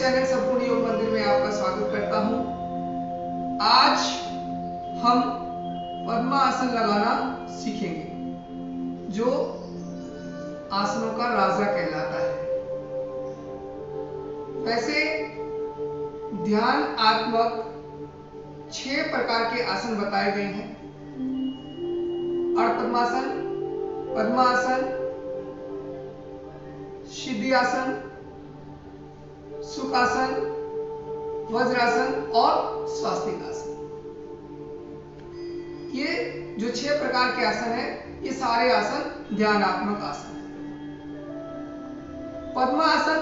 Channel संपूर्ण योग मंदिर में आपका स्वागत करता हूं। आज हम पद्मासन लगाना सीखेंगे, जो आसनों का राजा कहलाता है। वैसे ध्यानात्मक 6 प्रकार के आसन बताए गए हैं। अर्ध पद्मासन, पद्मासन, सिद्धियासन, सुखासन, वज्रासन और स्वास्तिकासन। ये जो 6 प्रकार के आसन हैं, ये सारे आसन ध्यानात्मक आसन हैं। पद्मासन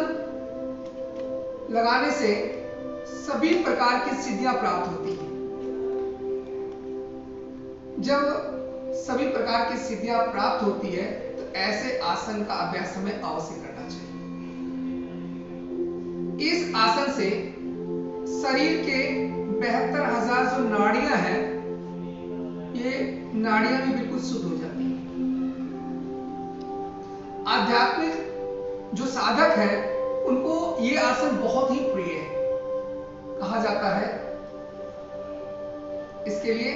लगाने से सभी प्रकार की सिद्धियां प्राप्त होती हैं। जब सभी प्रकार की सिद्धियां प्राप्त होती है तो ऐसे आसन का अभ्यास हमें अवश्य करना चाहिए। इस आसन से शरीर के 72,000 जो नाड़ियां हैं, ये नाड़ियां भी बिल्कुल शुद्ध हो जाती हैं। आध्यात्मिक जो साधक है उनको ये आसन बहुत ही प्रिय है। कहा जाता है इसके लिए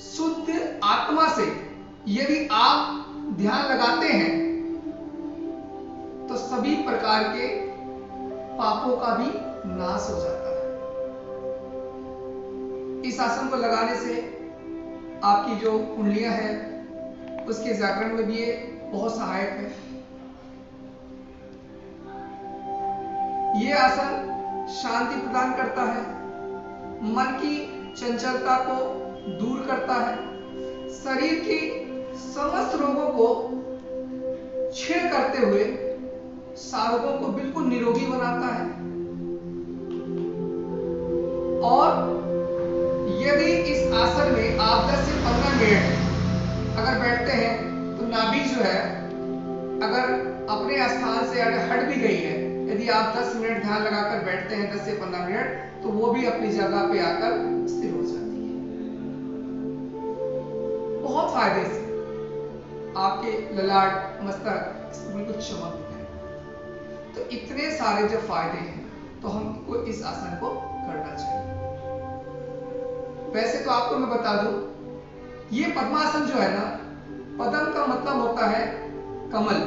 शुद्ध आत्मा से यदि आप ध्यान लगाते हैं तो सभी प्रकार के पापों का भी नाश हो जाता है। इस आसन को लगाने से आपकी जो कुंडलियां हैं उसके जागरण में भी ये बहुत सहायक है। ये आसन शांति प्रदान करता है, मन की चंचलता को दूर करता है, शरीर की समस्त रोगों को छीण करते हुए सारों को बिल्कुल निरोगी बनाता है। और यदि इस आसन में आप 10 से 15 मिनट अगर बैठते हैं तो नाभि जो है अगर अपने स्थान से अगर हट भी गई है, यदि आप 10 मिनट ध्यान लगाकर बैठते हैं 10 से 15 मिनट, तो वो भी अपनी जगह पे आकर स्थिर हो जाती है। बहुत फायदे से आपके ललाट मस्तक बिल्कुल चमक उठे। तो इतने सारे जब फायदे हैं तो हमको इस आसन को करना चाहिए। वैसे तो आपको मैं बता दूं, ये पद्मासन जो है ना, पद्म का मतलब होता है कमल।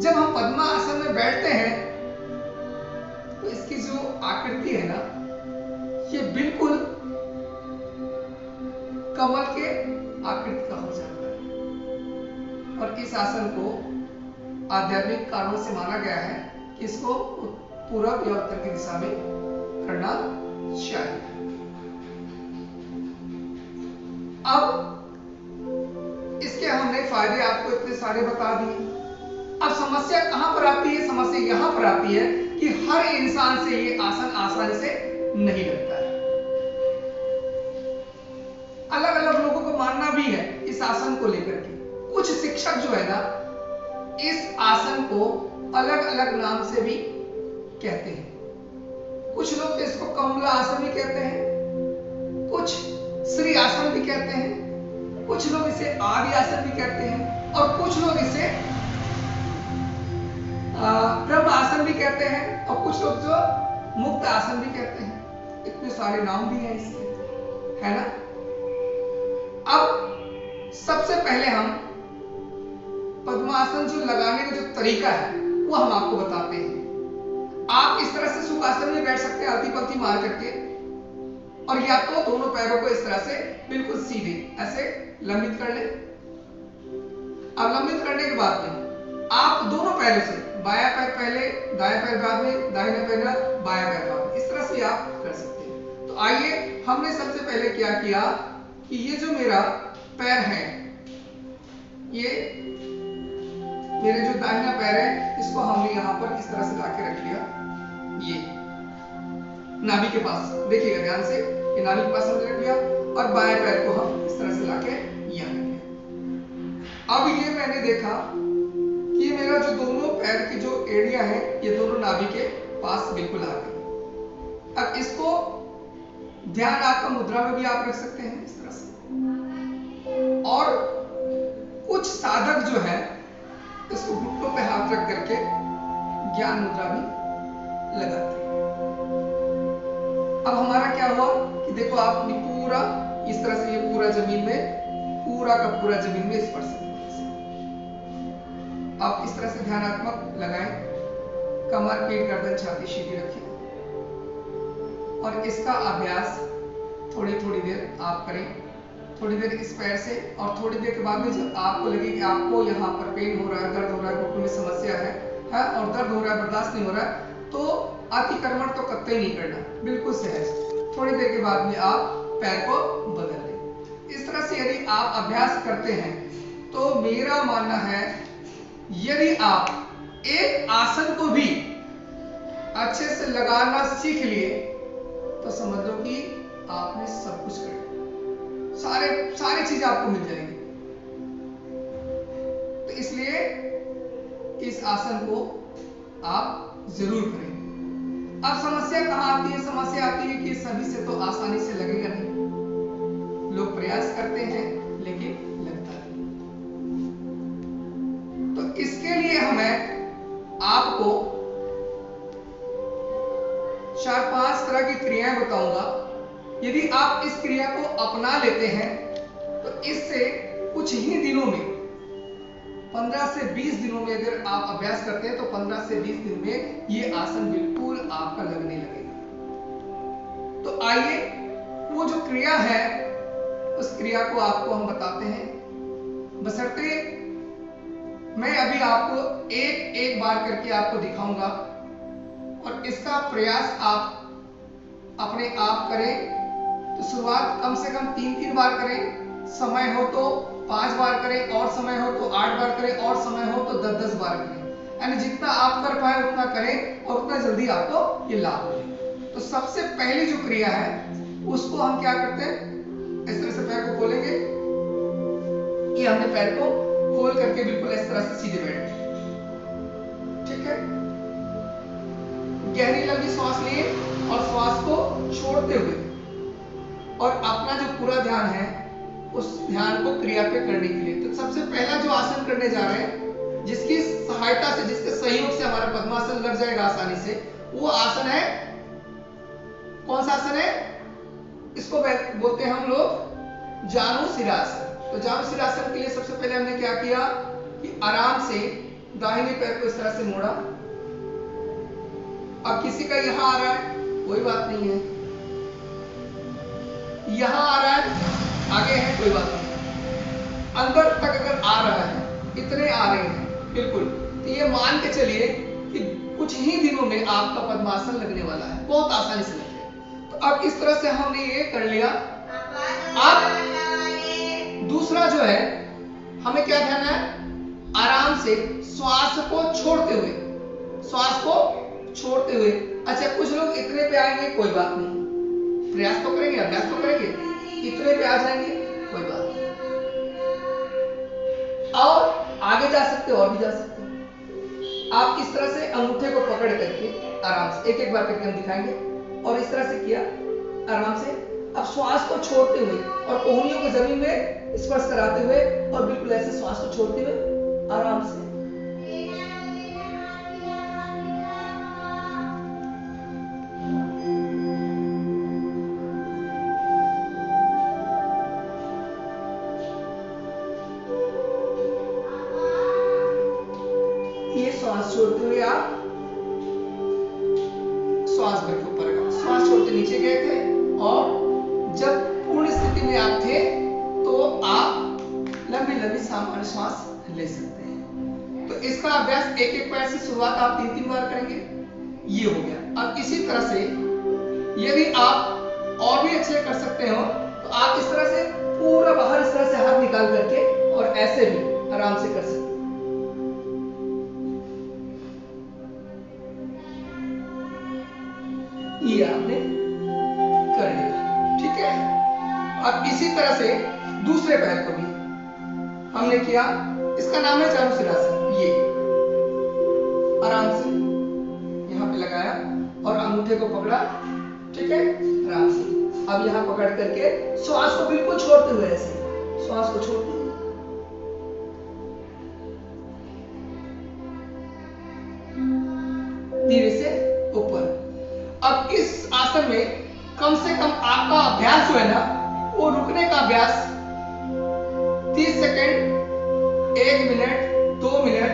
जब हम पद्मासन में बैठते हैं तो इसकी जो आकृति है ना, ये बिल्कुल कमल के आकृति का हो जाता है। और इस आसन को आध्यात्मिक कारणों से माना गया है कि इसको पूरब या उत्तर की दिशा में करना चाहिए। अब इसके हमने फायदे आपको इतने सारे बता दिए। अब समस्या कहां पर आती है? समस्या यहां पर आती है कि हर इंसान से ये आसन आसानी से नहीं लगता है। अलग अलग लोगों को मानना भी है इस आसन को लेकर के। कुछ शिक्षक जो है ना, इस आसन को अलग अलग नाम से भी कहते हैं। कुछ लोग इसको कमला आसन भी कहते हैं, कुछ श्री आसन भी कहते हैं, कुछ लोग इसे आदि आसन भी कहते हैं, और कुछ लोग इसे ब्रह्म आसन भी कहते हैं, और कुछ लोग जो मुक्त आसन भी कहते हैं। इतने सारे नाम भी हैं इसके, है ना। अब सबसे पहले हम पद्मासन जो लगाने का जो तरीका है वो हम आपको बताते हैं। आप इस तरह से सुखासन में बैठ सकते हैं, आलती पलती मार करके, और या तो दोनों पैरों को इस तरह से बिल्कुल सीधे ऐसे लंबित कर लें। अब लंबित करने के बाद में आप दोनों पैरों से, बायां पैर पहले, दायां पैर बाद में, दाहिना पैर बायां पैर बाद में, इस तरह से आप कर सकते हैं। तो आइए, हमने सबसे पहले क्या किया कि ये जो मेरा पैर है, ये मेरे जो दाहिना पैर है, इसको हमने यहां पर इस तरह से लाके रख लिया, ये नाभि के पास। देखिएगा ध्यान से, ये नाभि के पास हमने रख लिया, और बाएं पैर को हम इस तरह से लाके यहां रख लिया। अब ये मैंने देखा कि मेरा जो दोनों पैर की जो एड़ियां है, ये दोनों नाभि के पास बिल्कुल आ गई। अब इसको ध्यानात्मक मुद्रा में भी आप रख सकते हैं इस तरह से। और कुछ साधक जो है इसको घुटनों पे हाथ रख करके ज्ञान मुद्रा भी लगाते हैं। अब हमारा क्या हुआ कि देखो आप पूरा इस तरह से ये पूरा जमीन में पूरा का पूरा जमीन में स्पर्श। आप इस तरह से ध्यानात्मक लगाएं, कमर, पीठ, गर्दन, छाती सीधी रखें और इसका अभ्यास थोड़ी थोड़ी देर आप करें। थोड़ी देर इस पैर से और थोड़ी देर के बाद में जब आपको लगे कि आपको यहाँ पर पेन हो रहा है, दर्द हो रहा है, घुटने में समस्या है और दर्द हो रहा है, बर्दाश्त नहीं हो रहा है, तो अतिक्रमण तो कतई नहीं करना, बिल्कुल सहज। थोड़ी देर के बाद में आप पैर को बदल लें। इस तरह से यदि आप अभ्यास करते हैं तो मेरा मानना है यदि आप एक आसन को भी अच्छे से लगाना सीख लिए तो समझ लो कि आपने सब कुछ कर लिया, सारी चीजें आपको मिल जाएंगी। तो इसलिए इस आसन को आप जरूर करें। अब समस्या कहां आती है? समस्या आती है कि सभी से तो आसानी से लगेगा नहीं, लोग प्रयास करते हैं लेकिन लगता नहीं। तो इसके लिए हमें आपको 4-5 तरह की क्रियाएं बताऊंगा। यदि आप इस क्रिया को अपना लेते हैं तो इससे कुछ ही दिनों में 15 से 20 दिनों में अगर आप अभ्यास करते हैं तो 15 से 20 दिन में ये आसन बिल्कुल आपका लगने लगेगा। तो आइए वो जो क्रिया है उस क्रिया को आपको हम बताते हैं, बशर्ते मैं अभी आपको एक एक बार करके आपको दिखाऊंगा और इसका प्रयास आप अपने आप करें। तो शुरुआत कम से कम 3-3 बार करें, समय हो तो 5 बार करें और समय हो तो 8 बार करें और समय हो तो 10-10 बार करें। यानी जितना आप कर पाए उतना करें और उतना जल्दी आपको ये लाभ मिले। तो सबसे पहली जो क्रिया है उसको हम क्या करते हैं, इस तरह से पैर को खोलेंगे। ये हमने पैर को खोल करके बिल्कुल इस तरह से सीधे बैठ गए, ठीक है। गहरी लंबी सांस लिए और श्वास को छोड़ते हुए और अपना जो पूरा ध्यान है उस ध्यान को क्रिया पे करने के लिए। तो सबसे पहला जो आसन करने जा रहे हैं, जिसकी सहायता से, जिसके सहयोग से हमारा पद्मासन लग जाएगा आसानी से, वो आसन है, कौन सा आसन है? इसको बोलते हैं हम लोग जानुशिरासन। तो जानुशिरासन के लिए सबसे पहले हमने क्या किया कि आराम से दाहिने पैर को इस तरह से मोड़ा। अब किसी का यहां आ रहा है, कोई बात नहीं है, यहां आ रहा है, आगे है, कोई बात नहीं, अंदर तक अगर आ रहा है, इतने आ रहे हैं बिल्कुल, तो ये मान के चलिए कि कुछ ही दिनों में आपका पद्मासन लगने वाला है, बहुत आसानी से लग जाए। तो अब इस तरह से हमने ये कर लिया। अब दूसरा जो है, हमें क्या ध्यान है? आराम से श्वास को छोड़ते हुए, श्वास को छोड़ते हुए। अच्छा, कुछ लोग इतने पे आएंगे, कोई बात नहीं, प्रयास तो करेंगे, अभ्यास तो करेंगे, इतने पे आ जाएंगे, कोई बात नहीं, और आगे जा सकते हो और भी जा सकते हो। आप इस तरह से अंगूठे को पकड़ करके आराम से एक बार करके हम दिखाएंगे और इस तरह से किया आराम से। अब श्वास को छोड़ते हुए और कोहनियों को जमीन में स्पर्श कराते हुए और बिल्कुल ऐसे श्वास को छोड़ते हुए आराम से। श्वास छोड़ते हुए आप श्वास भर के ऊपर का, श्वास छोड़ते नीचे गए थे और जब पूर्ण स्थिति में आप थे तो आप लंबी लंबी सामान्य श्वास ले सकते हैं। तो इसका अभ्यास एक एक पैर से शुरुआत आप 3-3 बार करेंगे, ये हो गया। अब इसी तरह से यदि आप और भी अच्छे कर सकते हो तो आप इस तरह से पूरा बाहर इस तरह से हाथ निकाल करके और ऐसे भी आराम से कर सकते हैं। ये आपने कर लिया, ठीक है। अब इसी तरह से दूसरे पैर को भी हमने किया, इसका नाम है जानुशिरासन। ये आराम से यहां पे लगाया और अंगूठे को पकड़ा, ठीक है, आराम से। अब यहां पकड़ करके श्वास को बिल्कुल छोड़ते हुए, ऐसे श्वास को छोड़ते हुए धीरे से ऊपर। अब इस आसन में कम से कम आपका अभ्यास जो है ना, वो रुकने का अभ्यास 30 सेकेंड, 1 मिनट, 2 मिनट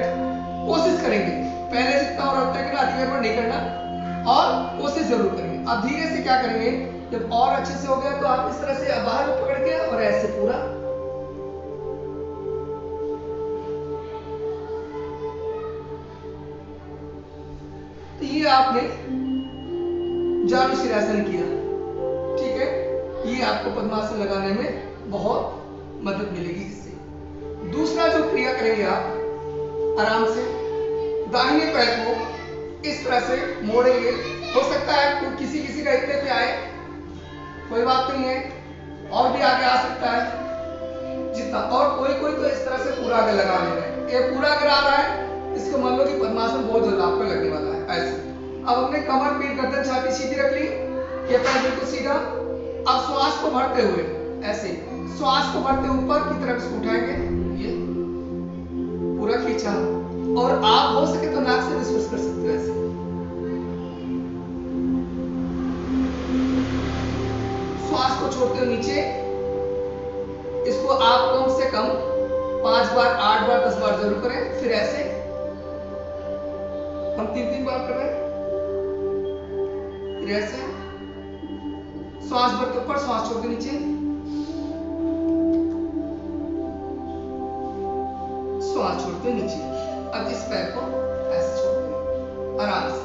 कोशिश करेंगे। पहले जितना और अब तक अधिक देर पर नहीं करना और कोशिश जरूर करेंगे। अब धीरे से क्या करेंगे, जब और अच्छे से हो गया तो आप इस तरह से बाहर पकड़ के और ऐसे पूरा तो ये आपने जानुशिरासन किया, ठीक है। ये आपको पद्मासन लगाने में बहुत मदद मिलेगी इससे। दूसरा जो क्रिया करेंगे आप, आराम से दाहिने पैर को इस तरह से मोड़ेंगे। हो सकता है किसी किसी का इतने पे आए, कोई बात नहीं है, और भी आगे आ सकता है जितना, और कोई कोई तो इस तरह से पूरा आगे लगा ले रहे हैं। ये पूरा अगर आ रहा है, इसको मान लो कि पद्मासन बहुत जल्द आपको लगने वाला है। ऐसे अब हमने कमर, पीठ, गर्दन, छाती सीधी रख ली, ये पैर बिल्कुल सीधा। अब श्वास को भरते हुए ऐसे, श्वास को भरते ऊपर की तरफ इसको उठाएंगे, ये पूरा खींचा, और आप हो सके तो नाक से निश्वास कर सकते हो ऐसे। श्वास को छोड़ते हुए नीचे, इसको आप कम से कम 5 बार, 8 बार, 10 बार जरूर करें। फिर ऐसे हम 3-3 बार कर रहे हैं। फिर ऐसे श्वास भरते ऊपर, श्वास छोड़ते नीचे, श्वास छोड़ते नीचे। अब इस पैर को ऐसे छोड़ते आराम से।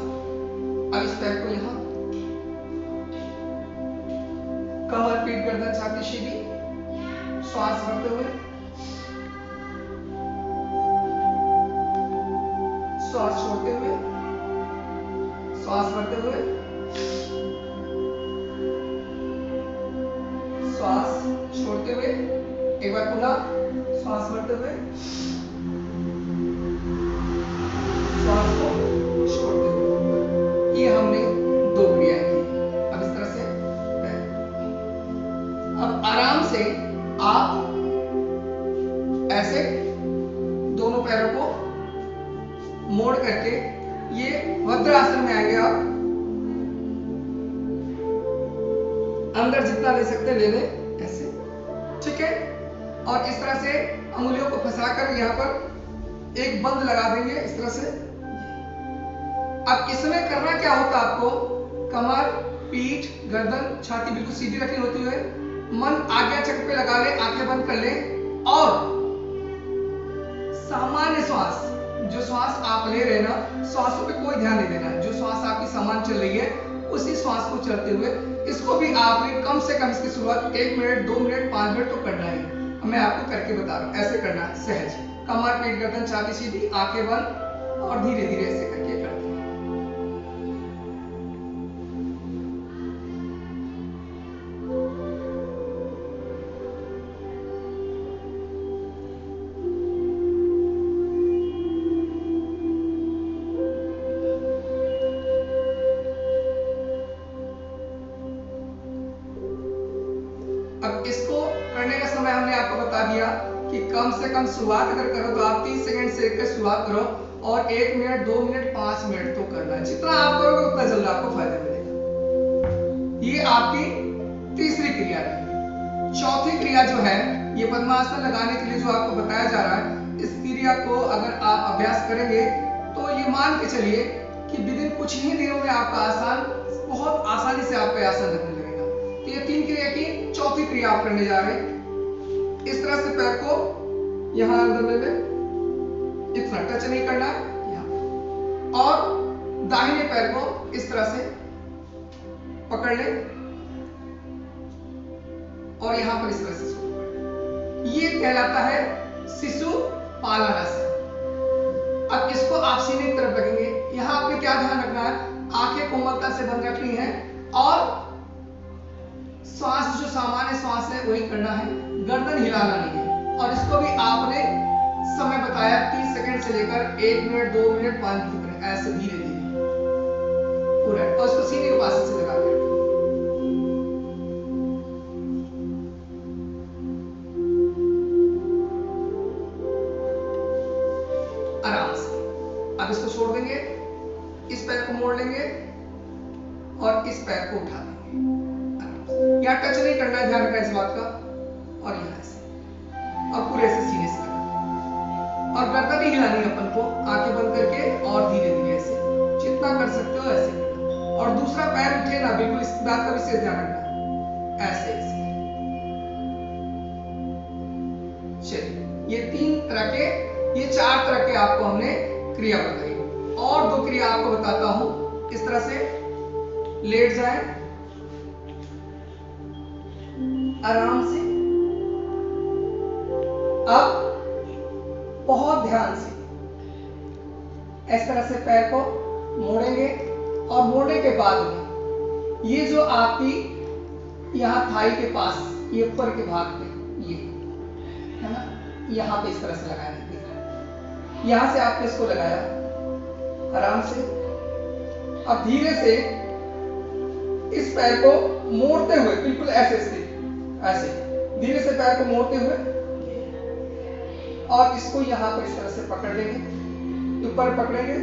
अब इस पैर को यहां, कमर, पीठ, गर्दन, छाती सीधी, श्वास भरते हुए, श्वास छोड़ते हुए, श्वास भरते हुए, श्वास छोड़ते हुए, एक बार पुनः श्वास भरते हुए, श्वास को छोड़ते हुए। ये हमने 2 क्रियाएं की। अब इस तरह से अब आराम से आप ऐसे दोनों पैरों को मोड़ करके ये वज्रासन में आएंगे। आप अंदर जितना ले सकते ले लें ऐसे, ठीक है। और इस तरह से अंगुलियों को फंसाकर यहां पर एक बंद लगा देंगे इस तरह से। अब इसमें करना क्या होता है आपको, कमर, पीठ, गर्दन, छाती बिल्कुल सीधी रखनी होती है। मन आज्ञा चक्र पे लगा ले, आंखें बंद कर ले, और सामान्य श्वास, जो श्वास आप ले रहे हैं ना, श्वासों पे कोई ध्यान नहीं देना है। जो श्वास आपकी सामान्य चल रही है, उसी श्वास को चलते हुए, इसको भी आपने कम से कम इसकी शुरुआत 1 मिनट, 2 मिनट, 5 मिनट तो करना ही। मैं आपको करके बता रहा हूं, ऐसे करना है सहज। कमर, पीठ, गर्दन, छाती सीधी, आंखें बंद, और धीरे धीरे ऐसे करके करते हैं। अब इसको करने का समय हमने आपको बता दिया कि कम से कम शुरुआत अगर करो तो आप 30 सेकंड से लेकर शुरुआत करो, और 1 मिनट, 2 मिनट, 5 मिनट तो करना है। जितना आप करोगे उतना जल्द आपको फायदा मिलेगा। ये आपकी तीसरी क्रिया है। चौथी क्रिया जो है, ये पद्मासन लगाने के लिए जो आपको बताया जा रहा है, इस क्रिया को अगर आप अभ्यास करेंगे तो ये मान के चलिए कि विदिन कुछ ही दिनों में आपका आसान, बहुत आसानी से आपका आसन लगने लगेगा। तो ये 3 क्रिया की चौथी क्रिया आप करने जा रहे हैं। इस तरह से पैर को यहां अंदर ले ले, इतना टच नहीं करना है, और दाहिने पैर को इस तरह से पकड़ ले, और यहां पर इस तरह से सोच। ये कहलाता है शिशु पालनासन। अब इसको आप सीने की तरफ रखेंगे। यहां आपको क्या ध्यान रखना है, आंखें कोमलता से बंद रखनी है, और श्वास जो सामान्य श्वास है वही करना है, गर्दन हिलाना नहीं है। और इसको भी आपने समय बताया 30 सेकंड से लेकर 1 मिनट, 2 मिनट, 5 मिनट तक, ऐसे धीरे धीरे पूरा। और इसको सीने के पास से लगा के आराम से। अब इसको छोड़ देंगे, इस पैर को मोड़ लेंगे और इस पैर को उठा लेंगे। यहाँ टच नहीं करना है, ध्यान रखना इस बात का। और यहाँ से और पूरे से सीने से लगा और गर्दन नहीं हिलानी अपन को, आंखें बंद करके और धीरे धीरे ऐसे जितना कर सकते हो ऐसे करना। और दूसरा पैर उठे ना, बिल्कुल इस बात का विशेष ध्यान रखना। ऐसे ऐसे चलिए, ये 3 तरह के, ये 4 तरह के आपको हमने क्रिया बताई। और 2 क्रिया आपको बताता हूं। इस तरह से लेट जाए आराम से। अब बहुत ध्यान से इस तरह से पैर को मोड़ेंगे और मोड़ने के बाद में ये जो आपकी यहां थाई के पास, ये ऊपर के भाग पे, ये है ना, यहां पे इस तरह से लगाएंगे। यहां से आपने इसको लगाया आराम से। अब धीरे से इस पैर को मोड़ते हुए, बिल्कुल ऐसे ऐसे धीरे से पैर को मोड़ते हुए और इसको यहां पर इस तरह से पकड़ लेंगे, ऊपर पकड़ेंगे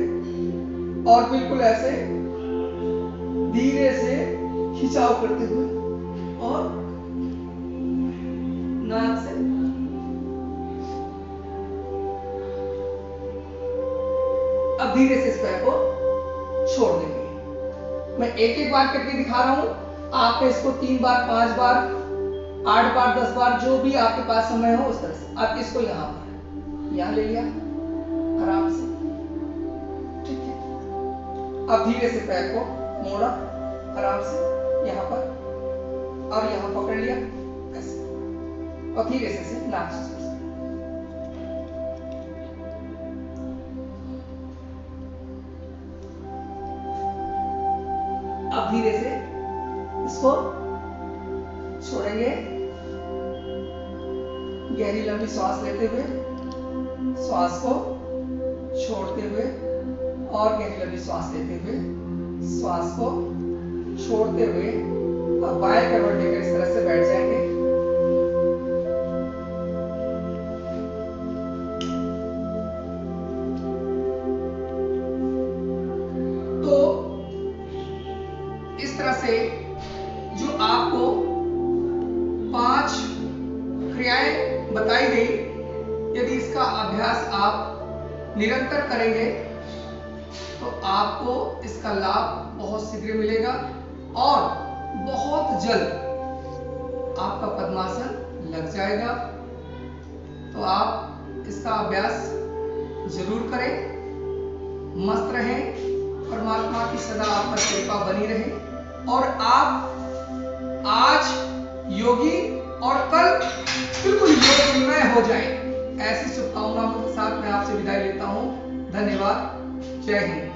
और बिल्कुल ऐसे धीरे से खिंचाव करते हुए और नाक से अब धीरे से इस पैर को छोड़ देंगे। मैं एक एक बार करके दिखा रहा हूं, आप इसको 3 बार, 5 बार, 8 बार, 10 बार, जो भी आपके पास समय हो उस तरह से। आप इसको यहां पर, यहां ले लिया आराम से, ठीक है। अब धीरे से पैर को मोड़ा आराम से यहां पर और यहां पकड़ लिया ऐसे और धीरे से नाक से। अब धीरे से इसको छोड़ेंगे, गहरी लंबी सांस लेते हुए, श्वास को छोड़ते हुए और गहरी लंबी सांस लेते हुए, श्वास को छोड़ते हुए। अब बाएं करवट लेकर इस तरह से बैठ जाएंगे। तो इस तरह से जो आपको 5 क्रियाएं बताई गई, यदि इसका अभ्यास आप निरंतर करेंगे तो आपको इसका लाभ बहुत शीघ्र मिलेगा और बहुत जल्द आपका पद्मासन लग जाएगा। तो आप इसका अभ्यास जरूर करें। मस्त रहें, परमात्मा की सदा आप पर कृपा बनी रहे और आप आज योगी और कल बिल्कुल योगमय हो जाए। ऐसी शुभकामनाओं के साथ मैं आपसे विदाई लेता हूं। धन्यवाद। जय हिंद।